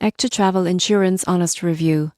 EKTA Travel Insurance Honest Review.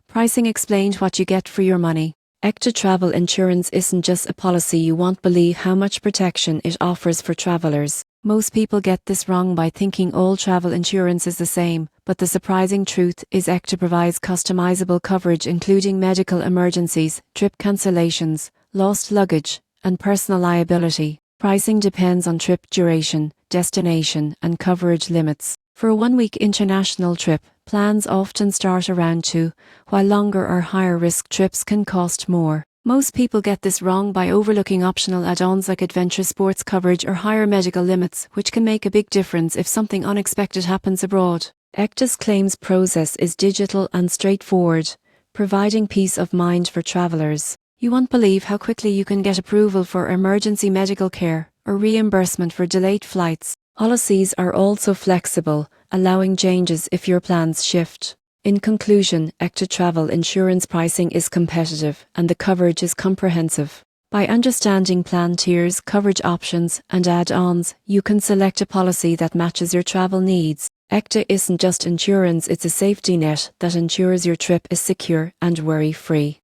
Pricing explained what you get for your money. EKTA Travel Insurance isn't just a policy, you won't believe how much protection it offers for travellers. Most people get this wrong by thinking all travel insurance is the same, but the surprising truth is EKTA provides customizable coverage including medical emergencies, trip cancellations, lost luggage, and personal liability. Pricing depends on trip duration, destination, and coverage limits. For a one-week international trip, plans often start around $2, while longer or higher-risk trips can cost more. Most people get this wrong by overlooking optional add-ons like adventure sports coverage or higher medical limits, which can make a big difference if something unexpected happens abroad. EKTA's claims process is digital and straightforward, providing peace of mind for travellers. You won't believe how quickly you can get approval for emergency medical care or reimbursement for delayed flights. Policies are also flexible, allowing changes if your plans shift. In conclusion, EKTA Travel Insurance pricing is competitive and the coverage is comprehensive. By understanding plan tiers, coverage options, and add-ons, you can select a policy that matches your travel needs. EKTA isn't just insurance, it's a safety net that ensures your trip is secure and worry-free.